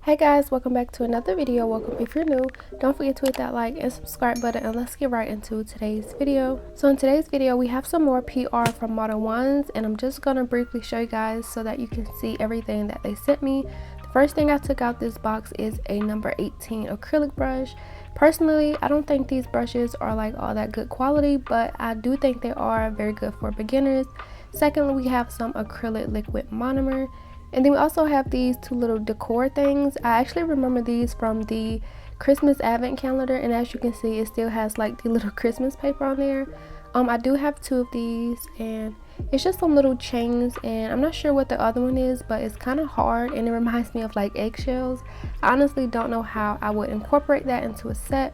Hey guys, welcome back to another video. Welcome if you're new. Don't forget to hit that like and subscribe button, and let's get right into today's video. So in today's video we have some more PR from Modelones, and I'm just gonna briefly show you guys so that you can see everything that they sent me. The first thing I took out this box is a number 18 acrylic brush. Personally, I don't think these brushes are like all that good quality, but I do think they are very good for beginners. Secondly, we have some acrylic liquid monomer. And then we also have these two little decor things. I actually remember these from the Christmas advent calendar, and as you can see, it still has like the little Christmas paper on there. I do have two of these, and it's just some little chains, and I'm not sure what the other one is, but it's kind of hard and it reminds me of like eggshells. I honestly don't know how I would incorporate that into a set.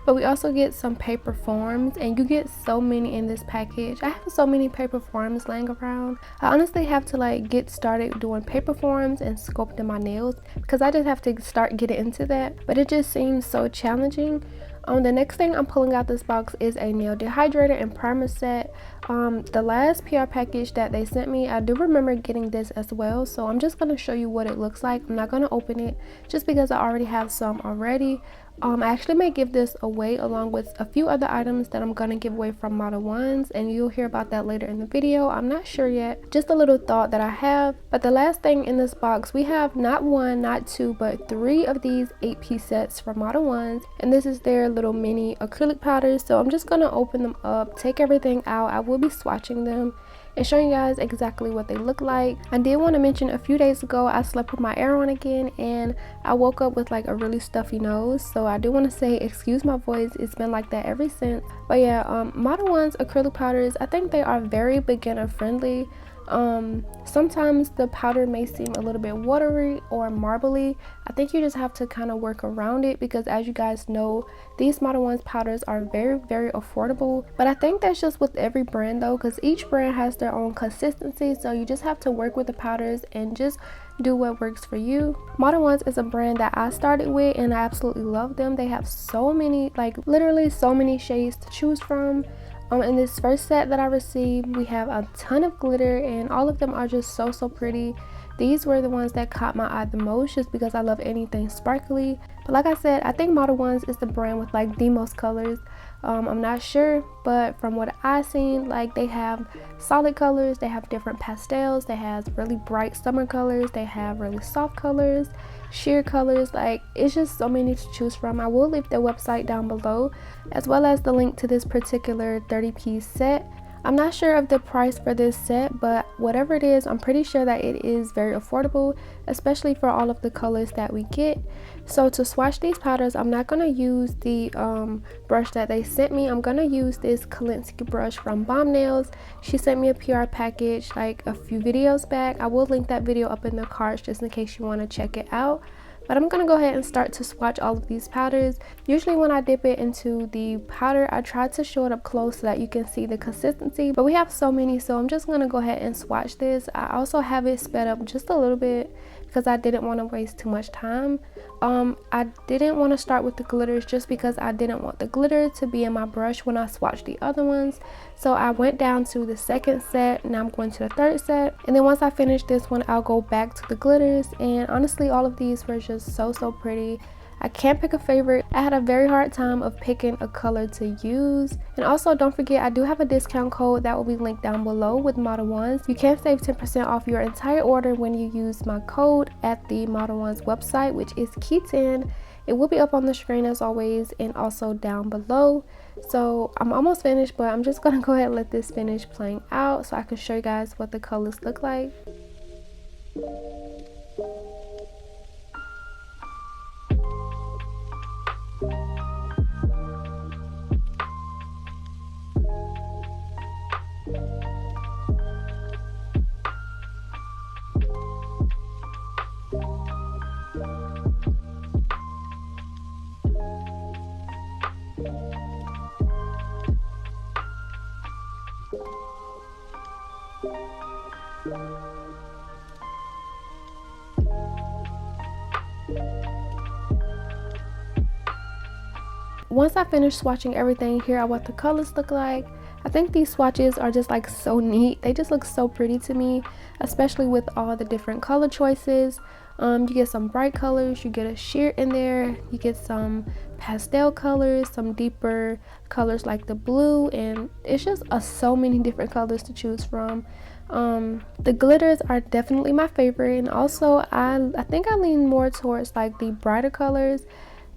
But we also get some paper forms, and you get so many in this package. I have so many paper forms laying around. I honestly have to like get started doing paper forms and sculpting my nails because I just have to start getting into that, but it just seems so challenging. The next thing I'm pulling out this box is a nail dehydrator and primer set. The last PR package that they sent me, I do remember getting this as well, so I'm just going to show you what it looks like. I'm not going to open it just because I already have some already. I actually may give this away along with a few other items that I'm going to give away from Modelones, and you'll hear about that later in the video. I'm not sure yet, just a little thought that I have. But the last thing in this box, we have not one, not two, but three of these 8-piece sets from Modelones, and this is their little mini acrylic powders. So I'm just going to open them up, take everything out. I will be swatching them and showing you guys exactly what they look like. I did want to mention a few days ago I slept with my air on again, and I woke up with like a really stuffy nose, so I do want to say excuse my voice. It's been like that ever since. But yeah, Modelones acrylic powders, I think they are very beginner friendly. Sometimes the powder may seem a little bit watery or marbly. I think you just have to kind of work around it because, as you guys know, these Modelones powders are very affordable. But I think that's just with every brand though, because each brand has their own consistency, so you just have to work with the powders and just do what works for you. Modelones is a brand that I started with, and I absolutely love them. They have so many, like literally so many shades to choose from. In this first set that I received, we have a ton of glitter, and all of them are just so pretty. These were the ones that caught my eye the most just because I love anything sparkly. But like I said, I think Modelones is the brand with like the most colors. I'm not sure, but from what I've seen, like they have solid colors, they have different pastels, they have really bright summer colors, they have really soft colors, sheer colors. Like it's just so many to choose from. I will leave their website down below, as well as the link to this particular 30-piece set. I'm not sure of the price for this set, but whatever it is, I'm pretty sure that it is very affordable, especially for all of the colors that we get. So to swatch these powders, I'm not going to use the brush that they sent me. I'm going to use this Kolinsky brush from Bomb Nails. She sent me a PR package like a few videos back. I will link that video up in the cards just in case you want to check it out. But I'm going to go ahead and start to swatch all of these powders. Usually when I dip it into the powder, I try to show it up close so that you can see the consistency. But we have so many, so I'm just going to go ahead and swatch this. I also have it sped up just a little bit because I didn't want to waste too much time. I didn't want to start with the glitters just because I didn't want the glitter to be in my brush when I swatched the other ones. So I went down to the second set, now I'm going to the third set, and then once I finish this one, I'll go back to the glitters. And honestly, all of these were just so pretty. I can't pick a favorite. I had a very hard time of picking a color to use. And also don't forget, I do have a discount code that will be linked down below with Modelones. You can save 10% off your entire order when you use my code at the Modelones website, which is Key10. It will be up on the screen as always, and also down below. So I'm almost finished, but I'm just gonna go ahead and let this finish playing out so I can show you guys what the colors look like. Once I finish swatching everything, here are what the colors look like. I think these swatches are just like so neat. They just look so pretty to me, especially with all the different color choices. You get some bright colors, you get a sheer in there, you get some pastel colors, some deeper colors like the blue, and it's just so many different colors to choose from. The glitters are definitely my favorite, and also I think I lean more towards like the brighter colors.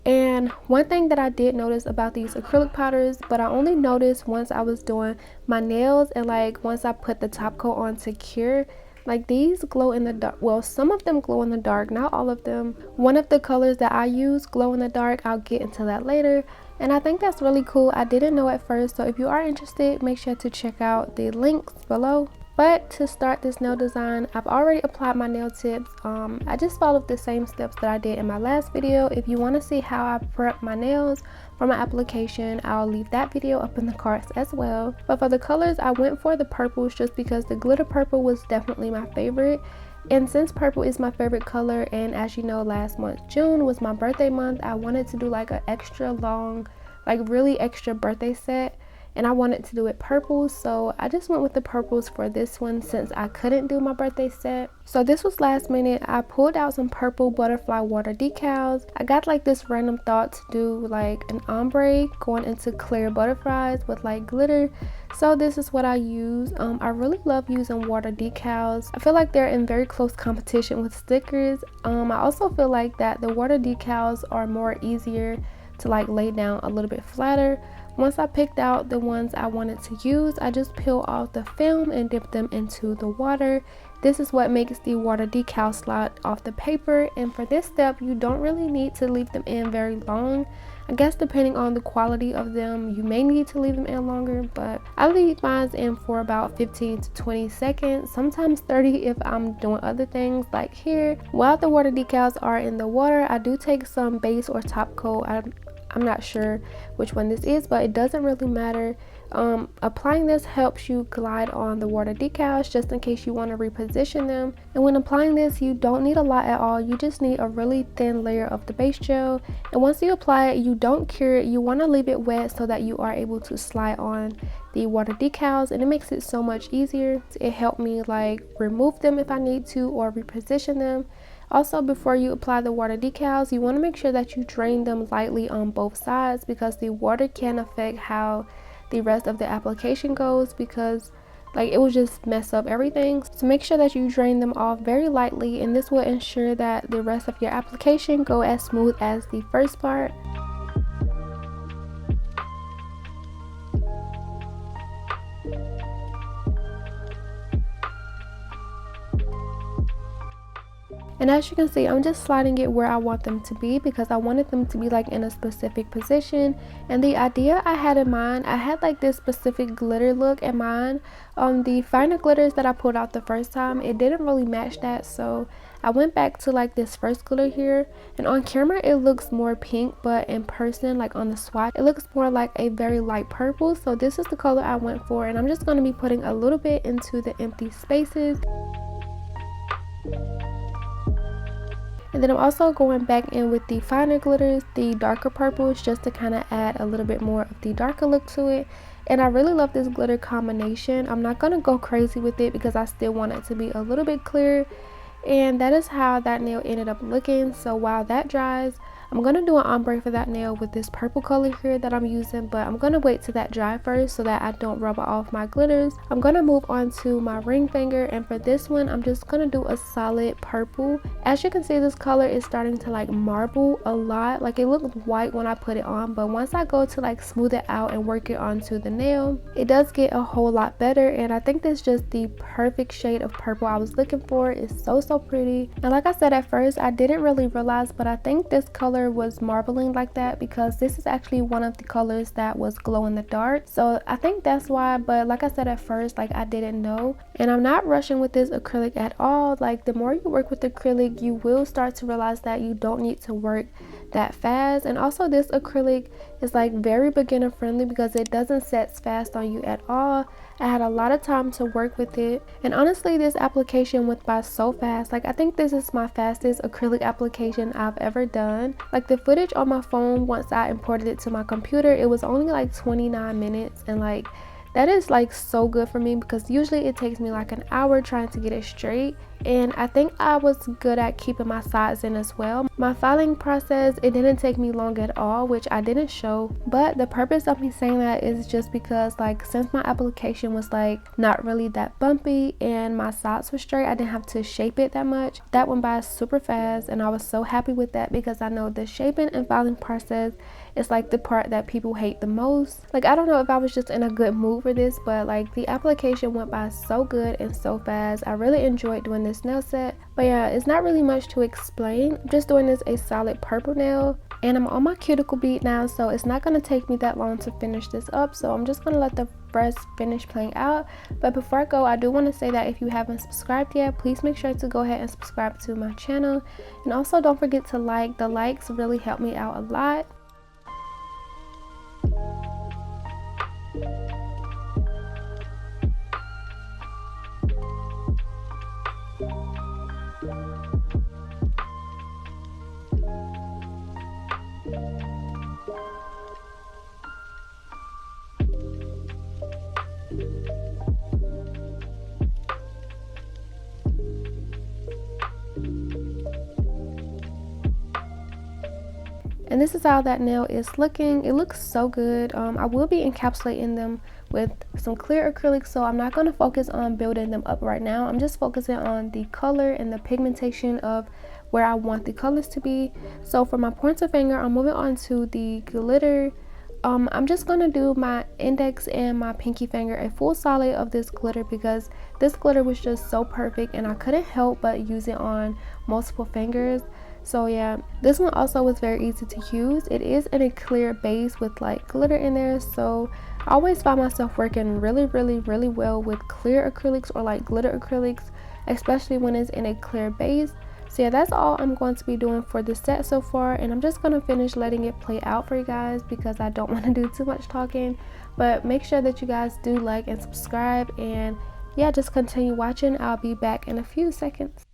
And one thing that I did notice about these acrylic powders, but I only noticed once I was doing my nails and like once I put the top coat on to cure, like these glow in the dark. Well, some of them glow in the dark, not all of them. One of the colors that I use glow in the dark. I'll get into that later, and I think that's really cool. I didn't know at first, so if you are interested, make sure to check out the links below. But to start this nail design, I've already applied my nail tips. I just followed the same steps that I did in my last video. If you want to see how I prep my nails for my application, I'll leave that video up in the cards as well. But for the colors, I went for the purples just because the glitter purple was definitely my favorite. And since purple is my favorite color, and as you know, last month June was my birthday month, I wanted to do like an extra long, like really extra birthday set. And I wanted to do it purple, so I just went with the purples for this one since I couldn't do my birthday set. So this was last minute. I pulled out some purple butterfly water decals. I got like this random thought to do like an ombre going into clear butterflies with like glitter. So this is what I use. I really love using water decals. I feel like they're in very close competition with stickers. I also feel like that the water decals are more easier to like lay down a little bit flatter. Once I picked out the ones I wanted to use, I just peel off the film and dip them into the water. This is what makes the water decal slide off the paper, and for this step you don't really need to leave them in very long. I guess depending on the quality of them, you may need to leave them in longer, but I leave mine in for about 15 to 20 seconds, sometimes 30 if I'm doing other things like here. While the water decals are in the water, I do take some base or top coat. I'm not sure which one this is, but it doesn't really matter. Applying this helps you glide on the water decals just in case you want to reposition them. And when applying this, you don't need a lot at all. You just need a really thin layer of the base gel. And once you apply it, you don't cure it. You want to leave it wet so that you are able to slide on the water decals, and it makes it so much easier. It helped me like remove them if I need to or reposition them. Also, before you apply the water decals, you want to make sure that you drain them lightly on both sides because the water can affect how the rest of the application goes, because like it will just mess up everything. So make sure that you drain them off very lightly, and this will ensure that the rest of your application go as smooth as the first part. And as you can see, I'm just sliding it where I want them to be because I wanted them to be like in a specific position. And the idea I had in mind, I had like this specific glitter look in mind. The finer glitters that I pulled out the first time, it didn't really match that, so I went back to like this first glitter here, and on camera it looks more pink, but in person, like on the swatch, it looks more like a very light purple. So this is the color I went for, and I'm just going to be putting a little bit into the empty spaces. And then I'm also going back in with the finer glitters, the darker purples, just to kind of add a little bit more of the darker look to it. And I really love this glitter combination. I'm not going to go crazy with it because I still want it to be a little bit clear. And that is how that nail ended up looking. So while that dries, I'm going to do an ombre for that nail with this purple color here that I'm using, but I'm going to wait till that dry first so that I don't rub off my glitters. I'm going to move on to my ring finger, and for this one I'm just going to do a solid purple. As you can see, this color is starting to like marble a lot. Like it looked white when I put it on, but once I go to like smooth it out and work it onto the nail, it does get a whole lot better. And I think this is just the perfect shade of purple I was looking for. It's so pretty. And like I said at first, I didn't really realize, but I think this color was marbling like that because this is actually one of the colors that was glow in the dark. So I think that's why, but like I said at first, like I didn't know. And I'm not rushing with this acrylic at all. Like the more you work with acrylic, you will start to realize that you don't need to work that fast. And also this acrylic is like very beginner friendly because it doesn't set fast on you at all. I had a lot of time to work with it, and honestly this application went by so fast. Like I think this is my fastest acrylic application I've ever done. Like the footage on my phone, once I imported it to my computer, it was only like 29 minutes, and like that is like so good for me because usually it takes me like an hour trying to get it straight. and I think I was good at keeping my sides in as well. My filing process, it didn't take me long at all, which I didn't show, but the purpose of me saying that is just because like since my application was like not really that bumpy and my sides were straight, I didn't have to shape it that much. That went by super fast, and I was so happy with that because I know the shaping and filing process is like the part that people hate the most. Like I don't know if I was just in a good mood for this, but like the application went by so good and so fast. I really enjoyed doing this nail set. But yeah, it's not really much to explain. I'm just doing this a solid purple nail, and I'm on my cuticle bead now, so it's not going to take me that long to finish this up, so I'm just going to let the brush finish playing out. But before I go, I do want to say that if you haven't subscribed yet, please make sure to go ahead and subscribe to my channel, and also don't forget to like. The likes really help me out a lot. And this is how that nail is looking. It looks so good. I will be encapsulating them with some clear acrylic, so I'm not going to focus on building them up right now. I'm just focusing on the color and the pigmentation of where I want the colors to be. So for my pointer finger, I'm moving on to the glitter. I'm just going to do my index and my pinky finger a full solid of this glitter because this glitter was just so perfect and I couldn't help but use it on multiple fingers. So yeah, this one also was very easy to use. It is in a clear base with like glitter in there, so I always find myself working really well with clear acrylics or like glitter acrylics, especially when it's in a clear base. So yeah, that's all I'm going to be doing for this set so far, and I'm just going to finish letting it play out for you guys because I don't want to do too much talking. But make sure that you guys do like and subscribe, and yeah, just continue watching. I'll be back in a few seconds.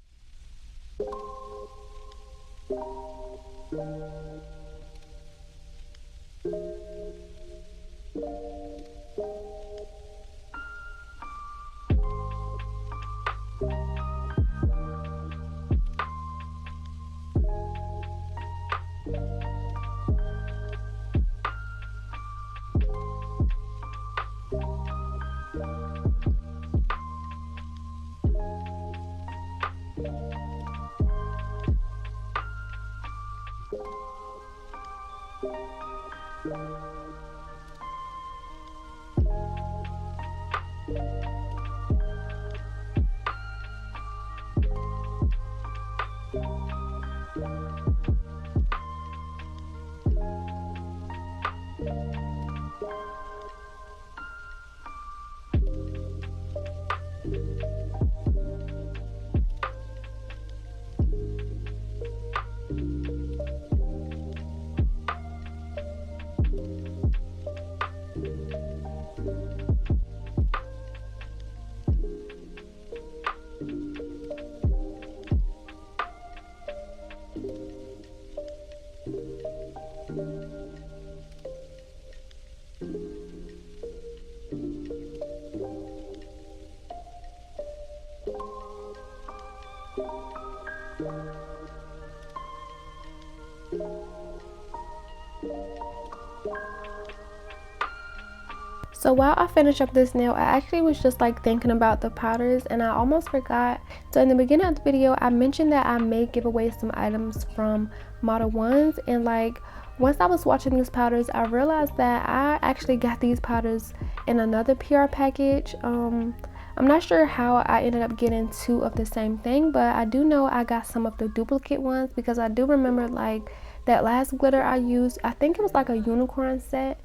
So while I finish up this nail, I actually was just like thinking about the powders and I almost forgot. So in the beginning of the video, I mentioned that I may give away some items from Modelones, and like once I was watching these powders, I realized that I actually got these powders in another PR package. I'm not sure how I ended up getting two of the same thing, but I do know I got some of the duplicate ones because I do remember like that last glitter I used, I think it was like a unicorn set.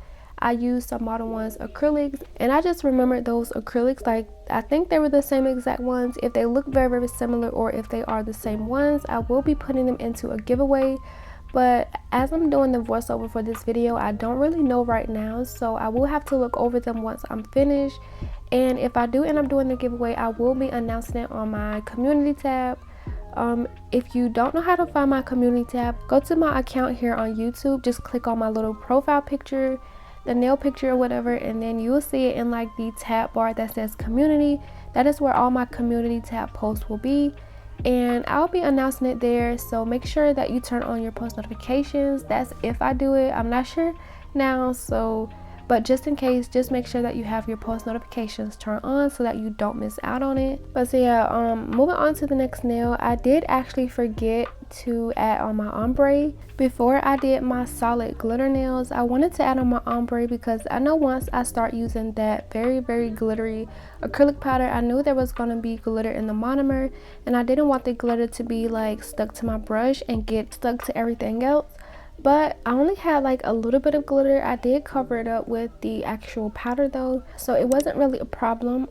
I used some Modelones acrylics, and I just remembered those acrylics, like I think they were the same exact ones. If they look very similar or if they are the same ones, I will be putting them into a giveaway. But as I'm doing the voiceover for this video, I don't really know right now, so I will have to look over them once I'm finished. And if I do end up doing the giveaway, I will be announcing it on my community tab. If you don't know how to find my community tab, go to my account here on YouTube, just click on my little profile picture, the nail picture or whatever, and then you will see it in like the tab bar that says community. That is where all my community tab posts will be. and I'll be announcing it there, so make sure that you turn on your post notifications. That's if I do it. I'm not sure now, but just in case, just make sure that you have your post notifications turned on so that you don't miss out on it. But so yeah, moving on to the next nail, I did actually forget to add on my ombre. Before I did my solid glitter nails, I wanted to add on my ombre because I know once I start using that very glittery acrylic powder, I knew there was going to be glitter in the monomer, and I didn't want the glitter to be like stuck to my brush and get stuck to everything else. But I only had like a little bit of glitter. I did cover it up with the actual powder though, so it wasn't really a problem.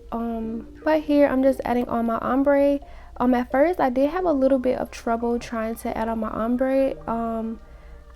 But here I'm just adding on my ombre. At first I did have a little bit of trouble trying to add on my ombre.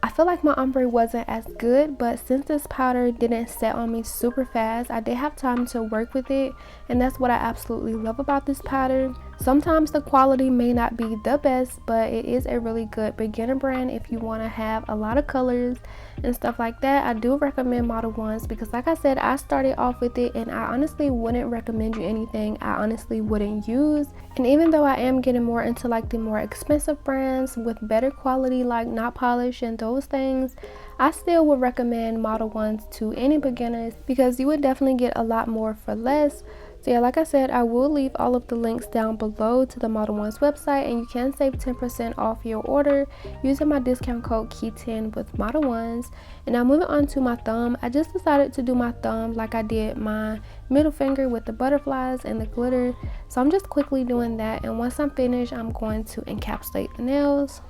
I feel like my ombre wasn't as good, but since this powder didn't set on me super fast, I did have time to work with it, and that's what I absolutely love about this powder. Sometimes the quality may not be the best, but it is a really good beginner brand if you want to have a lot of colors and stuff like that. I do recommend Modelones because like I said, I started off with it and I honestly wouldn't recommend you anything I honestly wouldn't use. And even though I am getting more into like the more expensive brands with better quality like notpolish and those things, I still would recommend Modelones to any beginners because you would definitely get a lot more for less. So yeah, like I said, I will leave all of the links down below to the Modelones website, and you can save 10% off your order using my discount code KEY10 with Modelones. And now moving on to my thumb, I just decided to do my thumb like I did my middle finger with the butterflies and the glitter. So I'm just quickly doing that, and once I'm finished, I'm going to encapsulate the nails.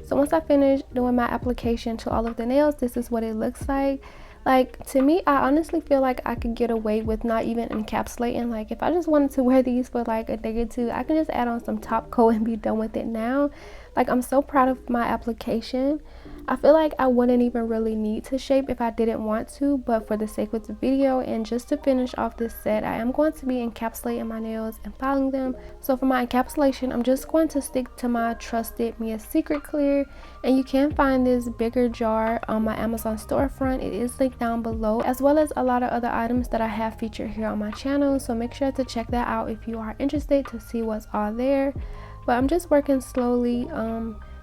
So once I finish doing my application to all of the nails, this is what it looks like. Like, to me, I honestly feel like I could get away with not even encapsulating. Like, if I just wanted to wear these for like a day or two, I can just add on some top coat and be done with it now. Like, I'm so proud of my application. I feel like I wouldn't even really need to shape if I didn't want to, but for the sake of the video and just to finish off this set, I am going to be encapsulating my nails and filing them. So for my encapsulation, I'm just going to stick to my trusted 𝚙𝚘𝚘𝚍 clear, and you can find this bigger jar on my Amazon storefront. It is linked down below, as well as a lot of other items that I have featured here on my channel, so make sure to check that out if you are interested to see what's all there. But I'm just working slowly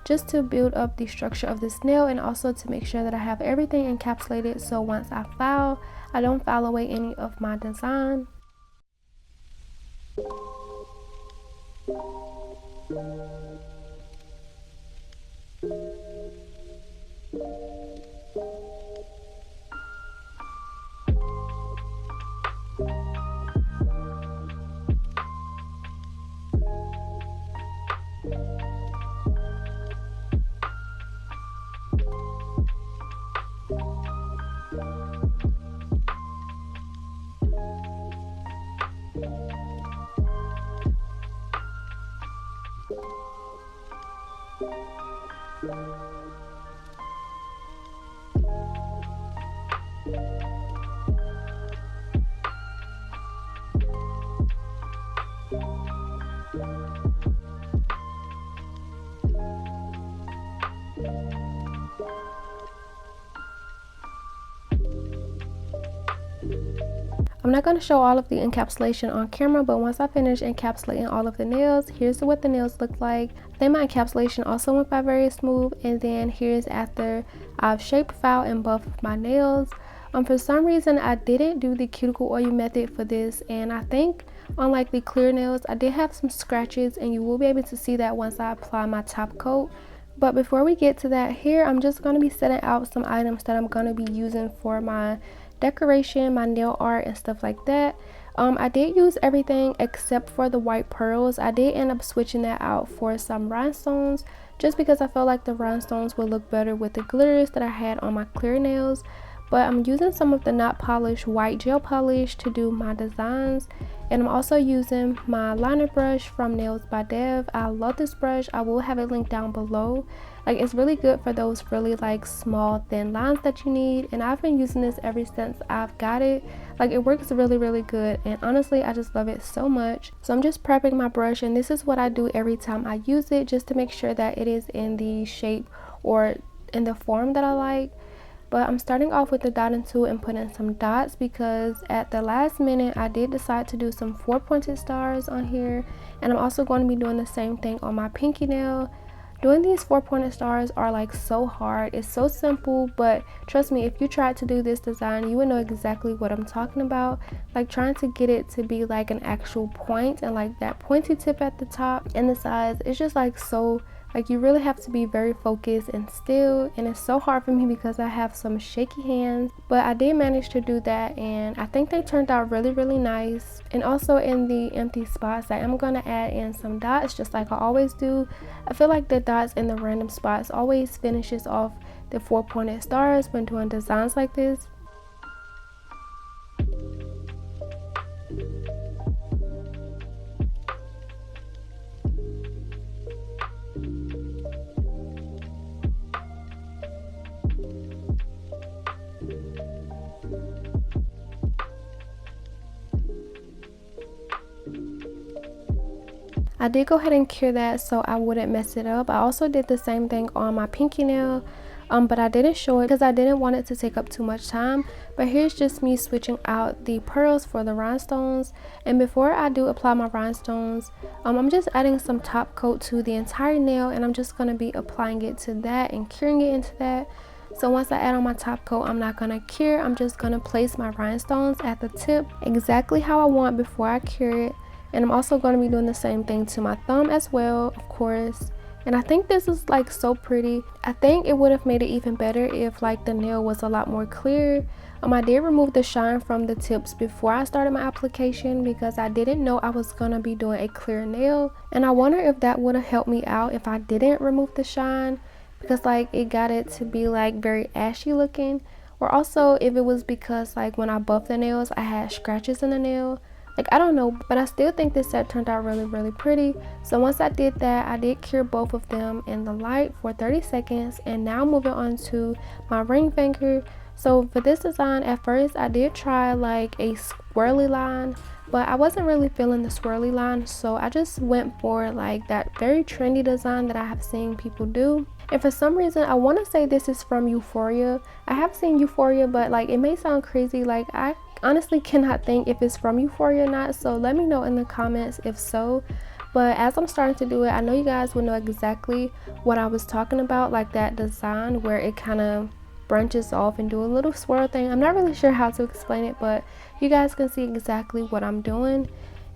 just to build up the structure of this nail, and also to make sure that I have everything encapsulated, so once I file, I don't file away any of my design. I'm not going to show all of the encapsulation on camera, but once I finish encapsulating all of the nails, here's what the nails look like. I think my encapsulation also went by very smooth, and then here's after I've shaped, filed, and buffed my nails. For some reason, I didn't do the cuticle oil method for this, and I think unlike the clear nails, I did have some scratches, and you will be able to see that once I apply my top coat. But before we get to that, here I'm just going to be setting out some items that I'm going to be using for my decoration, my nail art, and stuff like that. I did use everything except for the white pearls. I did end up switching that out for some rhinestones just because I felt like the rhinestones would look better with the glitters that I had on my clear nails. But I'm using some of the not polished white gel polish to do my designs, and I'm also using my liner brush from Nails by Dev. I love this brush. I will have it linked down below. Like, it's really good for those really like small thin lines that you need, and I've been using this ever since I've got it. Like, it works really good, and honestly I just love it so much. So I'm just prepping my brush, and this is what I do every time I use it, just to make sure that it is in the shape or in the form that I like. But I'm starting off with the dotting tool and putting some dots because at the last minute I did decide to do some 4 pointed stars on here, and I'm also going to be doing the same thing on my pinky nail. Doing these 4 pointed stars are like so hard. It's so simple, but trust me, if you tried to do this design, you would know exactly what I'm talking about. Like, trying to get it to be like an actual point and like that pointy tip at the top and the sides, it's just like so, like, you really have to be very focused and still, and it's so hard for me because I have some shaky hands. But I did manage to do that, and I think they turned out really nice. And also in the empty spots, I am going to add in some dots just like I always do. I feel like the dots in the random spots always finishes off the 4 pointed stars when doing designs like this. I did go ahead and cure that so I wouldn't mess it up. I also did the same thing on my pinky nail, but I didn't show it because I didn't want it to take up too much time. But here's just me switching out the pearls for the rhinestones. And before I do apply my rhinestones, I'm just adding some top coat to the entire nail, and I'm just going to be applying it to that and curing it into that. So once I add on my top coat, I'm not going to cure. I'm just going to place my rhinestones at the tip exactly how I want before I cure it. And I'm also going to be doing the same thing to my thumb as well, of course. And I think this is like so pretty. I think it would have made it even better if like the nail was a lot more clear. I did remove the shine from the tips before I started my application because I didn't know I was going to be doing a clear nail. And I wonder if that would have helped me out if I didn't remove the shine, because like it got it to be like very ashy looking. Or also if it was because like when I buffed the nails I had scratches in the nail. Like, I don't know, but I still think this set turned out really pretty. So once I did that, I did cure both of them in the light for 30 seconds. And now moving on to my ring finger. So for this design, at first I did try like a swirly line, but I wasn't really feeling the swirly line, so I just went for like that very trendy design that I have seen people do. And for some reason I want to say this is from Euphoria. I have seen Euphoria, but like it may sound crazy, like I honestly cannot think if it's from Euphoria or not, so let me know in the comments if so. But as I'm starting to do it, I know you guys will know exactly what I was talking about, like that design where it kind of branches off and do a little swirl thing. I'm not really sure how to explain it, but you guys can see exactly what I'm doing,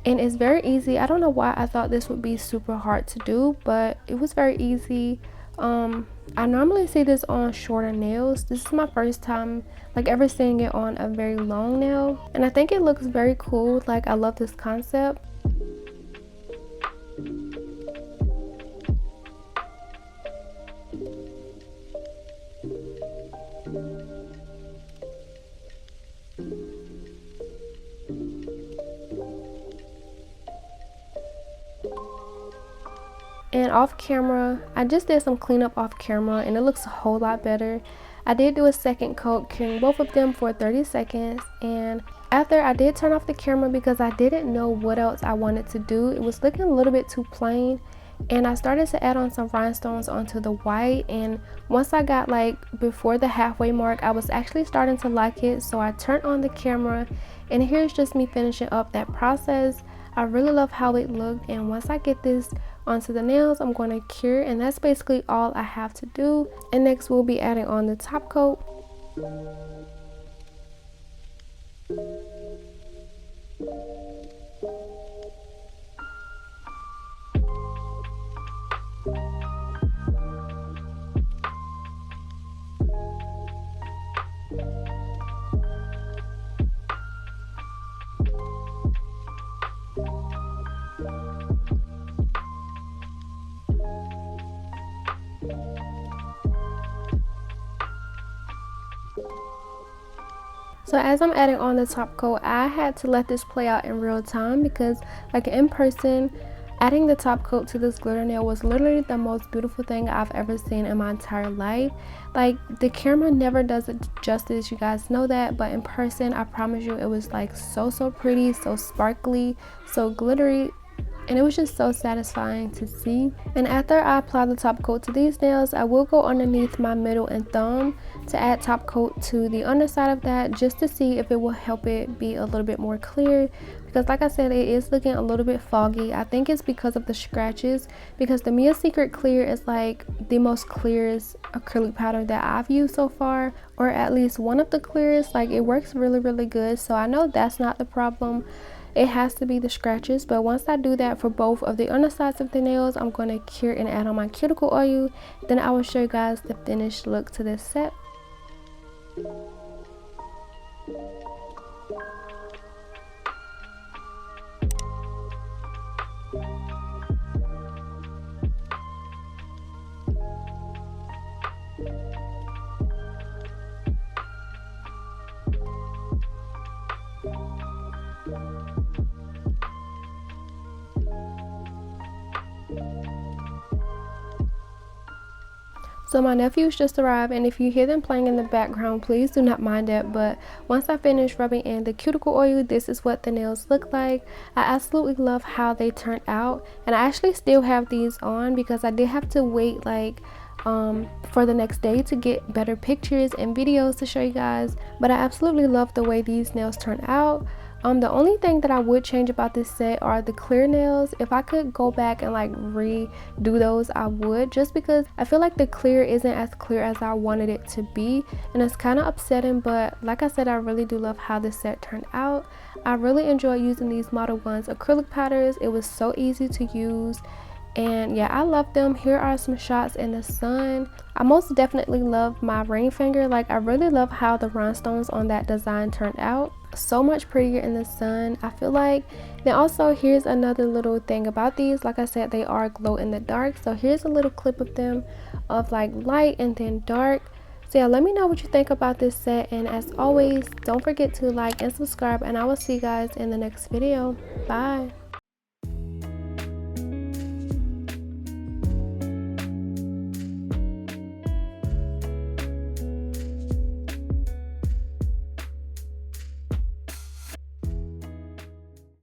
and it's very easy. I don't know why I thought this would be super hard to do, but it was very easy. I normally see this on shorter nails. This is my first time like ever seeing it on a very long nail, and I think it looks very cool. Like, I love this concept. And off camera, I just did some cleanup off camera and it looks a whole lot better. I did do a second coat, curing both of them for 30 seconds, and after I did turn off the camera because I didn't know what else I wanted to do. It was looking a little bit too plain, and I started to add on some rhinestones onto the white, and once I got like before the halfway mark, I was actually starting to like it, so I turned on the camera, and here's just me finishing up that process. I really love how it looked, and once I get this onto the nails, I'm going to cure, and that's basically all I have to do. And next we'll be adding on the top coat. So as I'm adding on the top coat, I had to let this play out in real time because like in person, adding the top coat to this glitter nail was literally the most beautiful thing I've ever seen in my entire life. Like the camera never does it justice, you guys know that, but in person I promise you it was like so pretty, so sparkly, so glittery, and it was just so satisfying to see. And after I apply the top coat to these nails, I will go underneath my middle and thumb to add top coat to the underside of that, just to see if it will help it be a little bit more clear, because like I said, it is looking a little bit foggy. I think it's because of the scratches, because the Mia Secret Clear is like the most clearest acrylic powder that I've used so far, or at least one of the clearest. Like it works really good, so I know that's not the problem. It has to be the scratches. But once I do that for both of the undersides of the nails, I'm going to cure and add on my cuticle oil. Then I will show you guys the finished look to this set. So my nephews just arrived, and if you hear them playing in the background, please do not mind it. But once I finish rubbing in the cuticle oil, this is what the nails look like. I absolutely love how they turned out, and I actually still have these on because I did have to wait like for the next day to get better pictures and videos to show you guys. But I absolutely love the way these nails turned out. The only thing that I would change about this set are the clear nails. If I could go back and like redo those, I would, just because I feel like the clear isn't as clear as I wanted it to be, and it's kind of upsetting. But like I said, I really do love how this set turned out. I really enjoy using these Modelones acrylic powders. It was so easy to use, and yeah, I love them. Here are some shots in the sun. I most definitely love my ring finger. Like I really love how the rhinestones on that design turned out. So much prettier in the sun, I feel like. Then also, here's another little thing about these. Like I said, they are glow in the dark. So here's a little clip of them, of like light and then dark. So yeah, let me know what you think about this set, and as always, don't forget to like and subscribe, and I will see you guys in the next video. Bye.